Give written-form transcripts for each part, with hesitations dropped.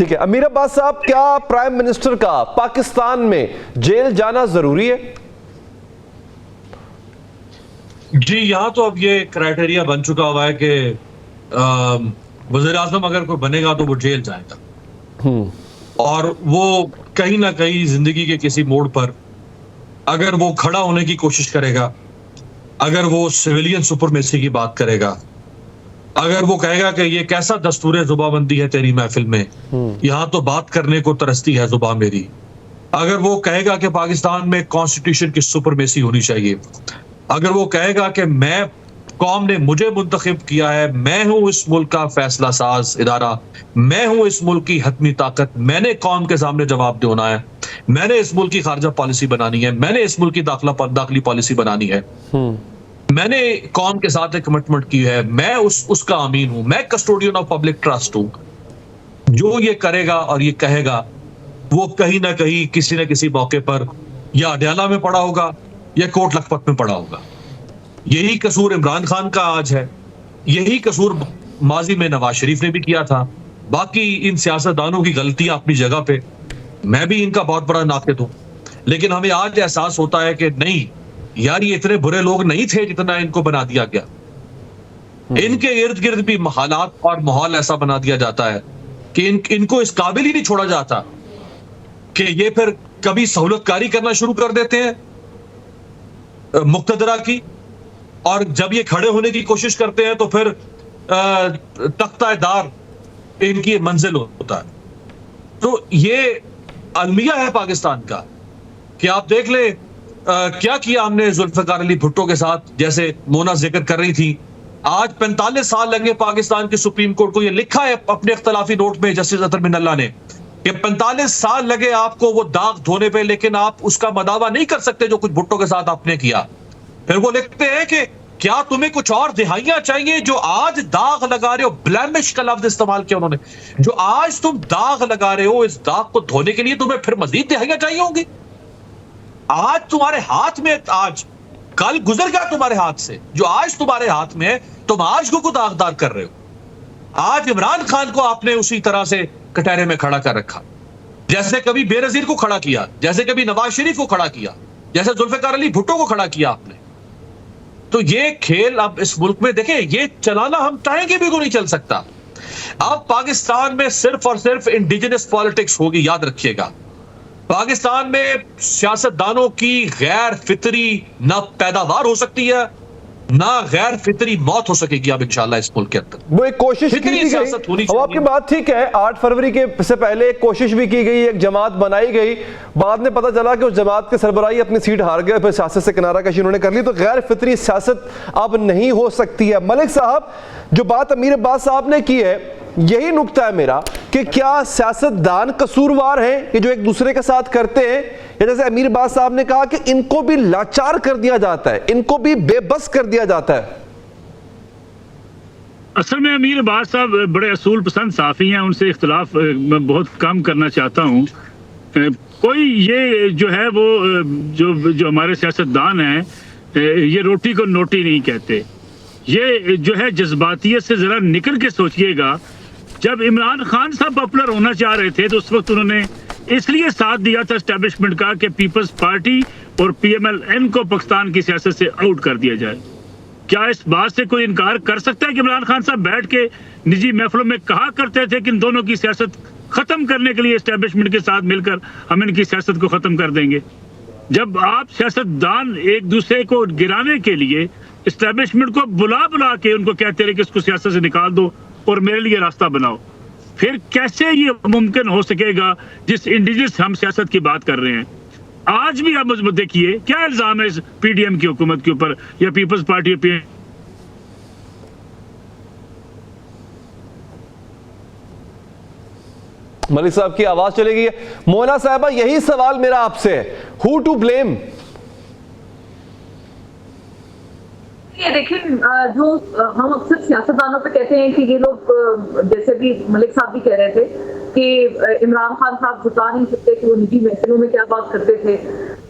ٹھیک ہے، امیر عباس صاحب، کیا پرائم منسٹر کا پاکستان میں جیل جانا ضروری ہے؟ جی یہاں تو اب یہ کرائٹیریا بن چکا ہوا ہے کہ وزیر اعظم اگر کوئی بنے گا تو وہ جیل جائے گا، اور وہ کہیں نہ کہیں زندگی کے کسی موڑ پر اگر وہ کھڑا ہونے کی کوشش کرے گا، اگر وہ سویلین سپرمیسی کی بات کرے گا، اگر وہ کہے گا کہ یہ کیسا دستور زباں بندی ہے تیری محفل میں، یہاں تو بات کرنے کو ترستی ہے زباں میری، اگر وہ کہے گا کہ پاکستان میں کانسٹیٹیوشن کی سپرمیسی ہونی چاہیے، اگر وہ کہے گا کہ میں قوم نے مجھے منتخب کیا ہے، میں ہوں اس ملک کا فیصلہ ساز ادارہ، میں ہوں اس ملک کی حتمی طاقت، میں نے قوم کے سامنے جواب دینا ہے، میں نے اس ملک کی خارجہ پالیسی بنانی ہے، میں نے اس ملک کی داخلی پالیسی بنانی ہے، میں نے قوم کے ساتھ ایک کمٹمنٹ کی ہے، میں اس کا امین ہوں، میں کسٹوڈین آف پبلک ٹرسٹ ہوں، جو یہ کرے گا اور یہ کہے گا وہ کہیں نہ کہیں کسی نہ کسی موقع پر یا اڈیالہ میں پڑا ہوگا یا کوٹ لکھپت میں پڑا ہوگا۔ یہی قصور عمران خان کا آج ہے، یہی قصور ماضی میں نواز شریف نے بھی کیا تھا۔ باقی ان سیاستدانوں کی غلطیاں اپنی جگہ پہ، میں بھی ان کا بہت بڑا ناقد ہوں، لیکن ہمیں آج احساس ہوتا ہے کہ نہیں یار، یہ اتنے برے لوگ نہیں تھے جتنا ان کو بنا دیا گیا۔ ان کے ارد گرد بھی حالات اور ماحول ایسا بنا دیا جاتا ہے کہ ان کو اس قابل ہی نہیں چھوڑا جاتا کہ یہ پھر کبھی سہولت کاری کرنا شروع کر دیتے ہیں مقتدرہ کی، اور جب یہ کھڑے ہونے کی کوشش کرتے ہیں تو پھر تختہ دار ان کی منزل ہوتا ہے۔ تو یہ المیہ ہے پاکستان کا کہ آپ دیکھ لیں کیا کیا ہم نے ذوالفقار علی بھٹو کے ساتھ، جیسے مونا ذکر کر رہی تھی، آج 45 سال لگے پاکستان کی سپریم کورٹ کو، یہ لکھا ہے اپنے اختلافی نوٹ میں جسٹس اطہر من اللہ نے کہ 45 سال لگے آپ کو وہ داغ دھونے پہ، لیکن آپ اس کا مداوع نہیں کر سکتے جو کچھ بھٹو کے ساتھ آپ نے کیا۔ پھر وہ لکھتے ہیں کہ کیا تمہیں کچھ اور دہائیاں چاہیے جو آج داغ لگا رہے ہو، بلیمش کا لفظ استعمال کیا انہوں نے، جو آج تم داغ لگا رہے ہو، اس داغ کو دھونے کے لیے تمہیں پھر مزید دہائیاں چاہیے ہوں گی؟ آج تمہارے ہاتھ میں، آج کل گزر گیا تمہارے ہاتھ سے، جو آج تمہارے ہاتھ میں ہے تم آج کو داغدار کر رہے ہو۔ آج عمران خان کو آپ نے اسی طرح سے کٹہرے میں کھڑا کر رکھا، جیسے کبھی بے نظیر کو کھڑا کیا، جیسے کبھی نواز شریف کو کھڑا کیا، جیسے ذوالفقار علی بھٹو کو کھڑا کیا آپ نے۔ تو یہ کھیل اب اس ملک میں دیکھیں، یہ چلانا ہم چاہیں گے بھی کو نہیں چل سکتا۔ اب پاکستان میں صرف اور صرف انڈیجنس پالیٹکس ہوگی، یاد رکھیے گا۔ پاکستان میں سیاستدانوں کی غیر فطری نہ پیداوار ہو سکتی ہے، نہ غیر فطری موت ہو سکے گی اب انشاءاللہ اس ملک کے اندر۔ وہ ایک کوشش کی گئی، اب آپ کی بات ٹھیک ہے، 8 فروری کے سے پہلے ایک کوشش بھی کی گئی، ایک جماعت بنائی گئی، بعد میں پتہ چلا کہ اس جماعت کے سربراہی اپنی سیٹ ہار گئے، پھر سیاست سے کنارہ کشی انہوں نے کر لی، تو غیر فطری سیاست اب نہیں ہو سکتی ہے۔ ملک صاحب، جو بات امیر عباس صاحب نے کی ہے، یہی نقطہ ہے میرا کہ کیا سیاستدان قصوروار ہیں کہ جو ایک دوسرے کے ساتھ کرتے ہیں، یا جیسے امیر عباس صاحب نے کہا کہ ان کو بھی لاچار کر دیا جاتا ہے، ان کو بھی بے بس کر دیا جاتا ہے؟ اصل میں امیر عباس صاحب بڑے اصول پسند صحافی ہیں، ان سے اختلاف میں بہت کم کرنا چاہتا ہوں۔ کوئی یہ جو ہے وہ جو ہمارے سیاستدان ہیں، یہ روٹی کو نوٹی نہیں کہتے، یہ جو ہے جذباتیت سے ذرا نکل کے سوچئے گا۔ جب عمران خان صاحب پاپولر ہونا چاہ رہے تھے تو اس وقت انہوں نے اس لیے ساتھ دیا تھا اسٹیبلشمنٹ کا کہ پیپلز پارٹی اور پی ایم ایل این کو پاکستان کی سیاست سے آؤٹ کر دیا جائے۔ کیا اس بات سے کوئی انکار کر سکتا ہے کہ عمران خان صاحب بیٹھ کے نجی محفلوں میں کہا کرتے تھے کہ ان دونوں کی سیاست ختم کرنے کے لیے اسٹیبلشمنٹ کے ساتھ مل کر ہم ان کی سیاست کو ختم کر دیں گے؟ جب آپ سیاستدان ایک دوسرے کو گرانے کے لیے اسٹیبلشمنٹ کو بلا کے ان کو کہتے رہے کہ اس کو سیاست سے نکال دو اور میرے لیے راستہ بناؤ، پھر کیسے یہ ممکن ہو سکے گا جس انڈیجنس ہم سیاست کی بات کر رہے ہیں؟ آج بھی آپ دیکھیے کیا الزام ہے اس پی ڈی ایم کی حکومت کے اوپر یا پیپلز پارٹی پہ۔ ملک صاحب کی آواز چلے گئی ہے۔ مونا صاحبہ، یہی سوال میرا آپ سے ہے، ہو ٹو بلیم؟ یہ دیکھیں، جو ہم اکثر سیاستدانوں پہ کہتے ہیں کہ یہ لوگ، جیسے بھی ملک صاحب بھی کہہ رہے تھے کہ عمران خان صاحب بتا نہیں سکتے کہ وہ نجی محفلوں میں کیا بات کرتے تھے،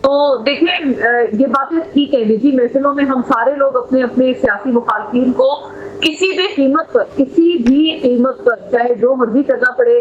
تو دیکھیں یہ باتیں ٹھیک ہے، نجی محفلوں میں ہم سارے لوگ اپنے اپنے سیاسی مخالفین کو کسی بھی قیمت پر چاہے جو مرضی کرنا پڑے،